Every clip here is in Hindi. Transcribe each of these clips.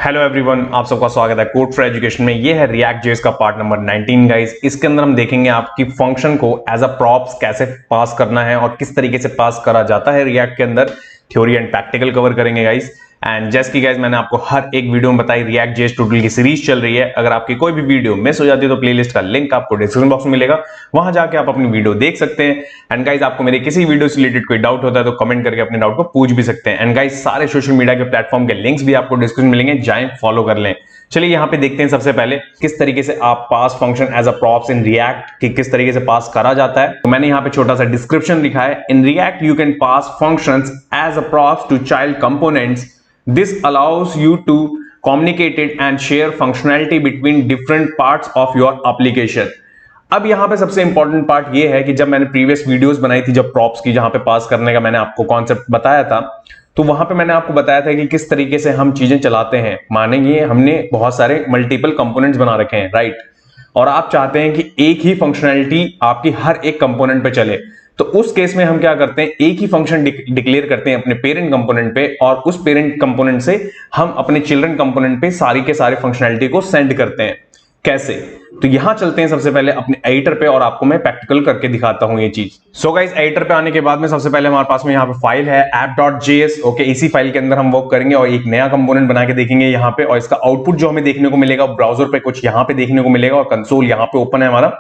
हेलो एवरीवन, आप सबका स्वागत है कोड फॉर एजुकेशन में। ये है रिएक्ट जेएस का पार्ट नंबर 19 गाइस। इसके अंदर हम देखेंगे आपकी फंक्शन को एज अ प्रॉप्स कैसे पास करना है और किस तरीके से पास करा जाता है रिएक्ट के अंदर। थ्योरी एंड प्रैक्टिकल कवर करेंगे गाइस। एंड जैसे कि गाइस मैंने आपको हर एक वीडियो में बताई, रिएक्ट जेएस ट्यूटोरियल की सीरीज चल रही है। अगर आपकी कोई भी वीडियो मिस हो जाती है तो प्लेलिस्ट का लिंक आपको डिस्क्रिप्शन बॉक्स में मिलेगा, वहां जाके आप अपनी वीडियो देख सकते हैं। एंड गाइस आपको मेरे किसी वीडियो से रिलेटेड कोई डाउट होता है तो कमेंट करके अपने डाउट को पूछ भी सकते हैं। एंड गाइस सारे सोशल मीडिया के प्लेटफॉर्म के लिंक्स भी आपको डिस्क्रिप्शन मिलेंगे, जाएं फॉलो कर लें। चलिए यहाँ पे देखते हैं सबसे पहले किस तरीके से आप pass function as a props in React कि किस तरीके से पास करा जाता है। तो मैंने यहाँ पे छोटा सा डिस्क्रिप्शन लिखा है, in React you can pass functions as a props to child components. This allows you to communicate it and share functionality between different parts of your application। अब यहाँ पे सबसे इंपॉर्टेंट पार्ट ये है कि जब मैंने प्रीवियस वीडियोस बनाई थी जब प्रॉप्स की, जहां पे पास करने का मैंने आपको कॉन्सेप्ट बताया था, तो वहां पे मैंने आपको बताया था कि किस तरीके से हम चीजें चलाते हैं। मानेंगे हमने बहुत सारे मल्टीपल कंपोनेंट्स बना रखे हैं, राइट, और आप चाहते हैं कि एक ही फंक्शनैलिटी आपकी हर एक कंपोनेंट पे चले। तो उस केस में हम क्या करते हैं, एक ही फंक्शन डिक्लेयर करते हैं अपने पेरेंट कंपोनेंट पे, और उस पेरेंट कंपोनेंट से हम अपने चिल्ड्रन कंपोनेंट पे सारी के सारे फंक्शनैलिटी को सेंड करते हैं। कैसे? तो यहां चलते हैं सबसे पहले अपने एडिटर पे और आपको मैं प्रैक्टिकल करके दिखाता हूं ये चीज। सो गाइस एडिटर पे आने के बाद में सबसे पहले हमारे पास में यहाँ पे फाइल है app.js। ओके, इसी फाइल के अंदर हम वर्क करेंगे और एक नया कंपोनेंट बना के देखेंगे यहाँ पे, और इसका आउटपुट जो हमें देखने को मिलेगा ब्राउजर पे कुछ यहाँ पे देखने को मिलेगा, और कंसोल यहाँ पे ओपन है हमारा।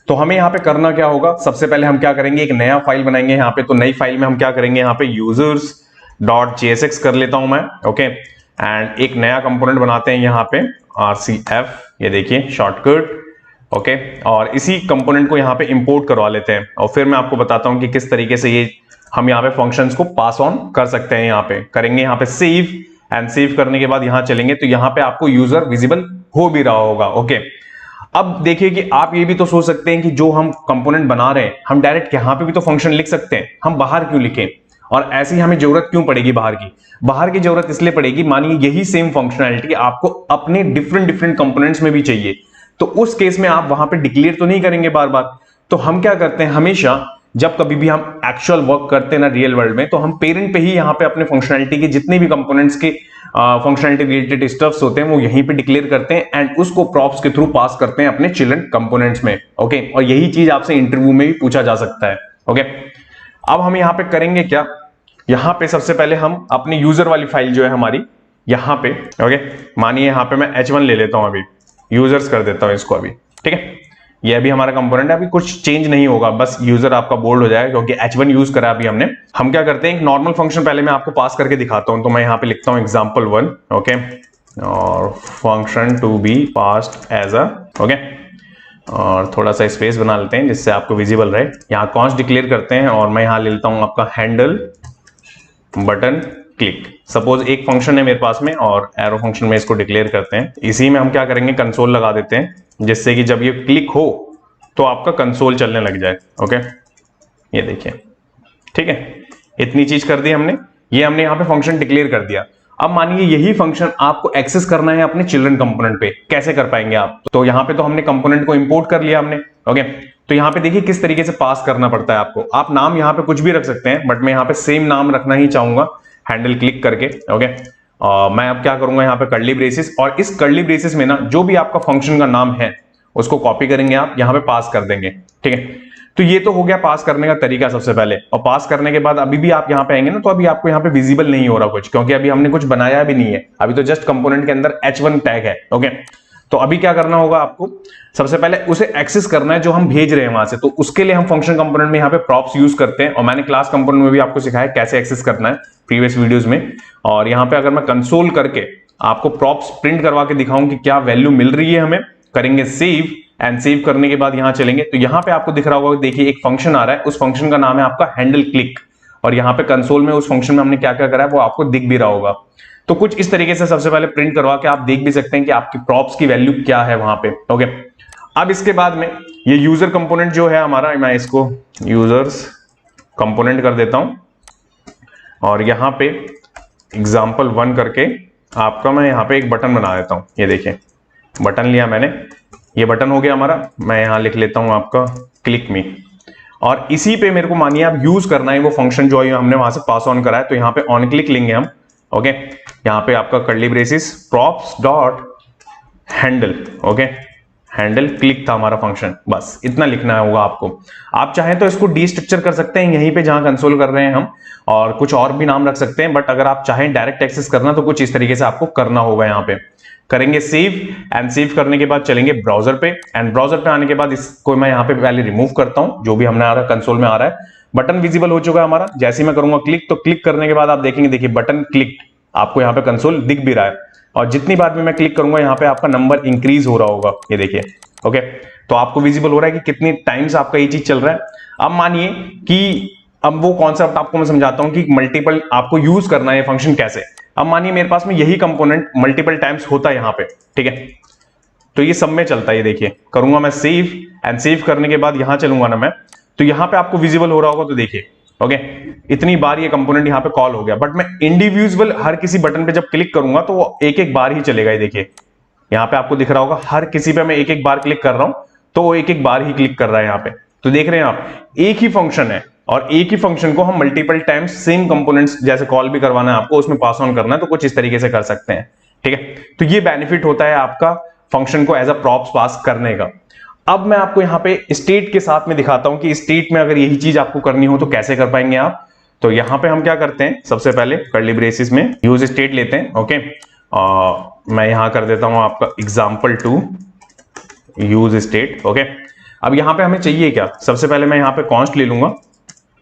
तो हमें यहाँ पे करना क्या होगा, सबसे पहले हम क्या करेंगे, एक नया फाइल बनाएंगे यहाँ पे। तो नई फाइल में हम क्या करेंगे, यहाँ पे users.jsx कर लेता हूं मैं। ओके, एंड एक नया कंपोनेंट बनाते हैं यहाँ पे rcf, ये देखिए शॉर्टकट। ओके, और इसी कंपोनेंट को यहाँ पे इंपोर्ट करवा लेते हैं, और फिर मैं आपको बताता हूँ कि किस तरीके से ये हम यहाँ पे फंक्शंस को पास ऑन कर सकते हैं। यहाँ पे करेंगे यहाँ पे सेव, एंड सेव करने के बाद यहाँ चलेंगे तो यहाँ पे आपको यूजर विजिबल हो भी रहा होगा। ओके, अब देखिए कि आप ये भी तो सोच सकते हैं कि जो हम कंपोनेंट बना रहे हैं हम डायरेक्ट यहाँ पे भी तो फंक्शन लिख सकते हैं, हम बाहर क्यों लिखें, और ऐसी हमें जरूरत क्यों पड़ेगी बाहर की। बाहर की जरूरत इसलिए पड़ेगी, मानिए यही सेम फंक्शनैलिटी आपको अपने डिफरेंट कंपोनेंट्स में भी चाहिए, तो उस केस में आप वहां पे डिक्लेयर तो नहीं करेंगे बार बार। तो हम क्या करते हैं, हमेशा जब कभी भी हम एक्चुअल वर्क करते हैं ना रियल वर्ल्ड में, तो हम पेरेंट पे ही यहाँ पे अपने फंक्शनैलिटी के जितने भी कंपोनेंट्स के फंक्शनैलिटी रिलेटेड स्टफ्स होते हैं वो यहीं पे डिक्लेयर करते हैं, एंड उसको प्रॉप्स के थ्रू पास करते हैं अपने चिल्ड्रन कंपोनेंट्स में। ओके, और यही चीज आपसे इंटरव्यू में भी पूछा जा सकता है। ओके, अब हम यहाँ पे करेंगे क्या, यहाँ पे सबसे पहले हम अपनी यूजर वाली फाइल जो है हमारी यहाँ पे, ओके, मानिए यहाँ पे मैं h1 ले लेता हूं, अभी यूजर्स कर देता हूं इसको अभी। ठीक है, ये अभी हमारा कंपोनेंट है, अभी कुछ चेंज नहीं होगा, बस यूजर आपका बोल्ड हो जाएगा क्योंकि h1 यूज करा अभी हमने। हम क्या करते हैं, एक नॉर्मल फंक्शन पहले मैं आपको पास करके दिखाता हूं। तो मैं यहाँ पे लिखता हूं example1, ओके, और function to be passed as a, okay, और थोड़ा सा स्पेस बना लेते हैं जिससे आपको विजिबल रहे। यहाँ कॉन्स्ट डिक्लेयर करते हैं, और मैं यहाँ ले लेता हूं आपका हैंडल बटन क्लिक। सपोज एक फंक्शन है मेरे पास में और एरो फंक्शन में इसको डिक्लेयर करते हैं। इसी में हम क्या करेंगे, कंसोल लगा देते हैं, जिससे कि जब ये क्लिक हो तो आपका कंसोल चलने लग जाए। ओके, ये देखिए, ठीक है, इतनी चीज कर दी हमने। ये हमने यहाँ पे फंक्शन डिक्लेयर कर दिया। अब मानिए यही फंक्शन आपको एक्सेस करना है अपने चिल्ड्रन कंपोनेंट पे, कैसे कर पाएंगे आप? तो यहाँ पे तो हमने कंपोनेंट को इंपोर्ट कर लिया हमने। ओके, तो यहाँ पे देखिए किस तरीके से पास करना पड़ता है आपको। आप नाम यहाँ पे कुछ भी रख सकते हैं, बट मैं यहाँ पे सेम नाम रखना ही चाहूंगा, हैंडल क्लिक करके। ओके, मैं अब क्या करूंगा, यहाँ पे कर्ली ब्रेसेस, और इस कर्ली ब्रेसेस में ना जो भी आपका फंक्शन का नाम है उसको कॉपी करेंगे, आप यहाँ पे पास कर देंगे। ठीक है, तो ये तो हो गया पास करने का तरीका सबसे पहले। और पास करने के बाद अभी भी आप यहाँ पे आएंगे ना, तो अभी आपको यहाँ पे विजिबल नहीं हो रहा कुछ, क्योंकि अभी हमने कुछ बनाया भी नहीं है, अभी तो जस्ट कंपोनेंट के अंदर h1 टैग है। ओके, तो अभी क्या करना होगा आपको, सबसे पहले उसे एक्सेस करना है जो हम भेज रहे हैं वहां से। तो उसके लिए हम फंक्शन कंपोनेंट में यहाँ पे प्रॉप्स यूज करते हैं, और मैंने क्लास कंपोनेंट में भी आपको सिखाया कैसे एक्सेस करना है प्रीवियस वीडियोस में। और यहाँ पे अगर मैं कंसोल करके आपको प्रॉप्स प्रिंट करवा के दिखाऊं कि क्या वैल्यू मिल रही है हमें, करेंगे सेव, एंड सेव करने के बाद यहाँ चलेंगे तो यहाँ पे आपको दिख रहा होगा, देखिए एक फंक्शन आ रहा है, उस फंक्शन का नाम है आपका हैंडल क्लिक, और यहाँ पे कंसोल में उस फंक्शन में हमने क्या क्या करा है वो आपको दिख भी रहा होगा। तो कुछ इस तरीके से सबसे पहले प्रिंट करवा के आप देख भी सकते हैं कि आपकी प्रॉप्स की वैल्यू क्या है वहां पे। ओके, अब इसके बाद में ये यूजर कंपोनेंट जो है हमारा, मैं इसको यूजर्स कंपोनेंट कर देता हूं, और यहाँ पे example1 करके आपका मैं यहाँ पे एक बटन बना देता हूं। ये देखिए बटन लिया मैंने, ये बटन हो गया हमारा। मैं यहाँ लिख लेता हूं आपका क्लिक मी, और इसी पे मेरे को मानिए आप यूज करना है वो फंक्शन जो हमने वहां से पास ऑन करा है। तो यहाँ पे ऑन क्लिक लेंगे हम। ओके, यहाँ पे आपका curly braces props dot handle, okay, handle click था हमारा फंक्शन, बस इतना लिखना होगा आपको। आप चाहें तो इसको डीस्ट्रक्चर कर सकते हैं यहीं पे जहां कंसोल कर रहे हैं हम, और कुछ और भी नाम रख सकते हैं, बट अगर आप चाहें डायरेक्ट एक्सेस करना तो कुछ इस तरीके से आपको करना होगा। यहाँ पे करेंगे सेव, एंड सेव करने के बाद चलेंगे ब्राउजर पे, एंड ब्राउजर पे आने के बाद इसको मैं यहाँ पे पहले रिमूव करता हूं, जो भी हमने आ रहा है कंसोल में आ रहा है। बटन विजिबल हो चुका है हमारा, जैसे ही मैं करूंगा क्लिक, तो क्लिक करने के बाद आप देखेंगे, देखिए बटन क्लिक, आपको यहाँ पे कंसोल दिख भी रहा है, और जितनी बार भी मैं क्लिक करूंगा यहाँ पे आपका नंबर इंक्रीज हो रहा होगा, ये देखिए, ओके। तो आपको विजिबल हो रहा है कि कितनी टाइम्स आपका ये चीज चल रहा है। अब मानिए कि अब वो कॉन्सेप्ट आपको मैं समझाता हूं कि मल्टीपल आपको यूज करना है ये फंक्शन कैसे। अब मानिए मेरे पास में यही कंपोनेंट मल्टीपल टाइम्स होता है यहाँ पे, ठीक है, तो ये सब में चलता है, ये देखिए, करूंगा मैं सेव, एंड सेव करने के बाद यहां चलूंगा ना मैं, तो यहां पे आपको विजिबल हो रहा होगा, तो देखिए, ओके, इतनी बार ये कंपोनेंट यहां पे कॉल हो गया। बट मैं इंडिविजुअल हर किसी बटन पे जब क्लिक करूंगा तो वो एक एक बार ही चलेगा, ये देखिए, यहाँ पे आपको दिख रहा होगा, हर किसी पे मैं एक एक बार क्लिक कर रहा हूं तो वो एक एक बार ही क्लिक कर रहा है यहाँ पे। तो देख रहे हैं आप, एक ही फंक्शन है, और एक ही फंक्शन को हम मल्टीपल टाइम्स सेम कंपोनेंट्स जैसे कॉल भी करवाना है आपको, उसमें पास ऑन करना है, तो कुछ इस तरीके से कर सकते हैं, ठीक है। तो ये बेनिफिट होता है आपका फंक्शन को एज अ प्रॉप्स पास करने का। अब मैं आपको यहाँ पे स्टेट के साथ में दिखाता हूं कि स्टेट में अगर यही चीज आपको करनी हो तो कैसे कर पाएंगे आप। तो यहाँ पे हम क्या करते हैं, सबसे पहले कर्ली ब्रेसिस में यूज स्टेट लेते हैं, ओके, मैं यहां कर देता हूं आपका example2 यूज स्टेट, ओके। अब यहां पे हमें चाहिए क्या, सबसे पहले मैं यहां पे कॉन्स्ट ले लूंगा,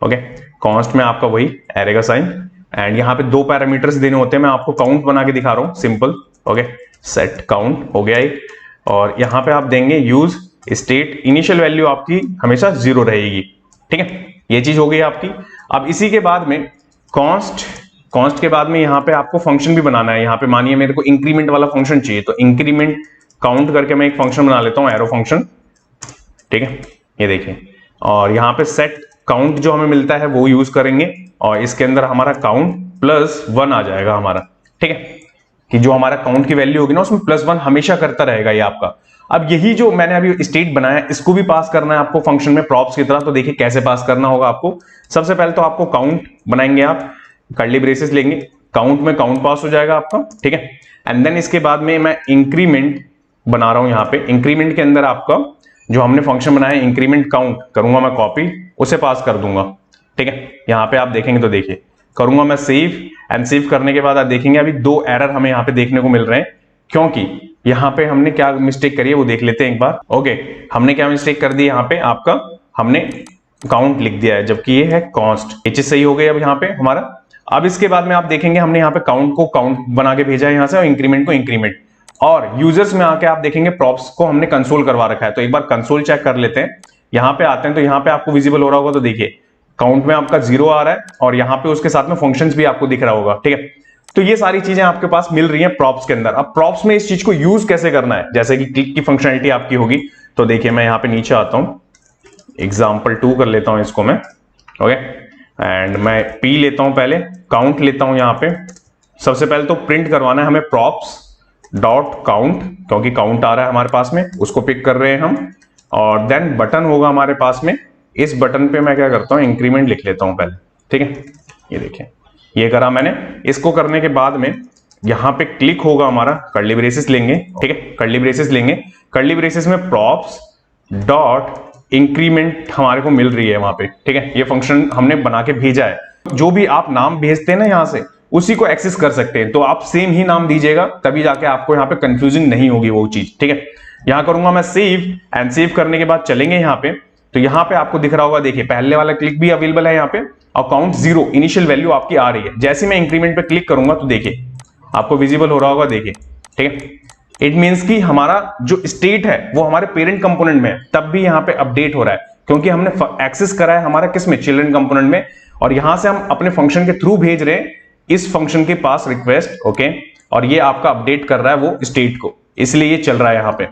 ओके, कॉन्स्ट में आपका वही एरे का साइन, एंड यहां पे दो पैरामीटर्स देने होते हैं, मैं आपको काउंट बना के दिखा रहा हूं, सिंपल, ओके, सेट काउंट हो गया एक, और यहां पे आप देंगे यूज स्टेट, इनिशियल वैल्यू आपकी हमेशा 0 रहेगी, ठीक है, ये चीज हो गई आपकी। अब इसी के बाद में कॉन्स्ट के बाद में यहाँ पे आपको फंक्शन भी बनाना है। यहाँ पे मानिए मेरे को इंक्रीमेंट वाला फंक्शन चाहिए, तो इंक्रीमेंट काउंट करके मैं एक फंक्शन बना लेता हूँ, एरो फंक्शन, ठीक है, ये देखिए, और यहाँ पे सेट काउंट जो हमें मिलता है वो यूज करेंगे, और इसके अंदर हमारा काउंट +1 आ जाएगा हमारा, ठीक है, कि जो हमारा काउंट की वैल्यू होगी ना उसमें +1 हमेशा करता रहेगा ये आपका। अब यही जो मैंने अभी स्टेट बनाया इसको भी पास करना है आपको फंक्शन में प्रॉप्स की तरह। तो देखिए कैसे पास करना होगा आपको। सबसे पहले तो आपको काउंट बनाएंगे, आप कर्ली ब्रेसेस लेंगे, काउंट में काउंट पास हो जाएगा आपका, ठीक है, एंड देन इसके बाद में मैं इंक्रीमेंट बना रहा हूं यहाँ पे। इंक्रीमेंट के अंदर आपका जो हमने फंक्शन बनाया है इंक्रीमेंट काउंट, करूंगा मैं कॉपी, उसे पास कर दूंगा, ठीक है। यहाँ पे आप देखेंगे तो देखिए, करूंगा मैं सेव, एंड सेव करने के बाद आप देखेंगे अभी 2 एरर हमें यहाँ पे देखने को मिल रहे हैं, क्योंकि यहाँ पे हमने क्या मिस्टेक करी है वो देख लेते हैं एक बार। ओके, हमने क्या मिस्टेक कर दी, यहाँ पे आपका हमने काउंट लिख दिया है जबकि ये है कॉन्स्ट, ये चीज सही हो गई अब यहाँ पे हमारा। अब इसके बाद में आप देखेंगे हमने यहाँ पे काउंट को काउंट बना के भेजा है यहाँ से, और इंक्रीमेंट को इंक्रीमेंट, और यूजर्स में आके आप देखेंगे प्रॉप्स को हमने कंसोल करवा रखा है। तो एक बार कंसोल चेक कर लेते हैं, यहाँ पे आते हैं तो यहाँ पे आपको विजिबल हो रहा होगा, तो देखिए काउंट में आपका 0 आ रहा है, और यहाँ पे उसके साथ में फंक्शंस भी आपको दिख रहा होगा, ठीक है। तो ये सारी चीजें आपके पास मिल रही हैं प्रॉप्स के अंदर। अब प्रॉप्स में इस चीज को यूज कैसे करना है, जैसे कि क्लिक की फंक्शनलिटी आपकी होगी, तो देखिए मैं यहाँ पे नीचे आता हूँ, example2 कर लेता हूँ इसको मैं, ओके, एंड मैं p लेता हूँ, पहले काउंट लेता हूँ यहाँ पे। सबसे पहले तो प्रिंट करवाना है हमें प्रॉप्स डॉट काउंट, क्योंकि काउंट आ रहा है हमारे पास में, उसको पिक कर रहे हैं हम, और देन बटन होगा हमारे पास में, इस बटन पे मैं क्या करता हूँ इंक्रीमेंट लिख लेता हूँ पहले, ठीक है, ये देखिए ये करा मैंने। इसको करने के बाद में यहाँ पे क्लिक होगा हमारा, कर्ली ब्रेसेस लेंगे, ठीक है, कर्ली ब्रेसेस लेंगे, कर्ली ब्रेसेस में प्रॉप्स डॉट इंक्रीमेंट हमारे को मिल रही है वहां पे, ठीक है, ये फंक्शन हमने बना के भेजा है। जो भी आप नाम भेजते हैं ना यहाँ से, उसी को एक्सेस कर सकते हैं, तो आप सेम ही नाम दीजिएगा, तभी जाके आपको यहाँ पे कंफ्यूजिंग नहीं होगी वो चीज, ठीक है। यहाँ करूंगा मैं सेव, एंड सेव करने के बाद चलेंगे यहाँ पे, तो यहाँ पे आपको दिख रहा होगा, देखिए पहले वाला क्लिक भी अवेलेबल है यहाँ पे, और काउंट 0 इनिशियल वैल्यू आपकी आ रही है। जैसे मैं इंक्रीमेंट पे क्लिक करूंगा तो देखिए आपको विजिबल हो रहा होगा, देखिए, ठीक है। इट मींस कि हमारा जो स्टेट है वो हमारे पेरेंट कंपोनेंट में है, तब भी यहाँ पे अपडेट हो रहा है, क्योंकि हमने एक्सेस करा है हमारा किस में, चिल्ड्रन कंपोनेंट में, और यहां से हम अपने फंक्शन के थ्रू भेज रहे हैं इस फंक्शन के पास रिक्वेस्ट, ओके, और ये आपका अपडेट कर रहा है वो स्टेट को, इसलिए ये चल रहा है यहाँ पे।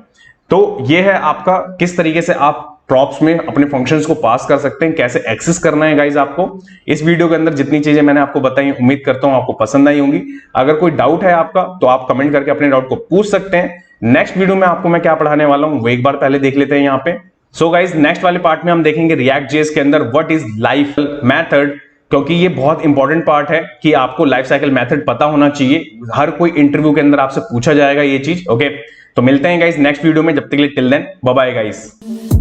तो ये है आपका किस तरीके से आप प्रॉप्स में अपने फंक्शंस को पास कर सकते हैं, कैसे एक्सेस करना है गाइज आपको। इस वीडियो के अंदर जितनी चीजें मैंने आपको बताई, उम्मीद करता हूं आपको पसंद आई होंगी। अगर कोई डाउट है आपका तो आप कमेंट करके अपने डाउट को पूछ सकते हैं। नेक्स्ट वीडियो में आपको मैं क्या पढ़ाने वाला हूं वो एक बार पहले देख लेते हैं यहाँ पे। सो गाइज नेक्स्ट वाले पार्ट में हम देखेंगे रिएक्ट जेएस के अंदर व्हाट इज लाइफ मेथड क्योंकि ये बहुत इंपॉर्टेंट पार्ट है कि आपको लाइफ साइकिल मेथड पता होना चाहिए। हर कोई इंटरव्यू के अंदर आपसे पूछा जाएगा ये चीज। ओके, तो मिलते हैं गाइस नेक्स्ट वीडियो में, जब तक के लिए till then bye bye guys.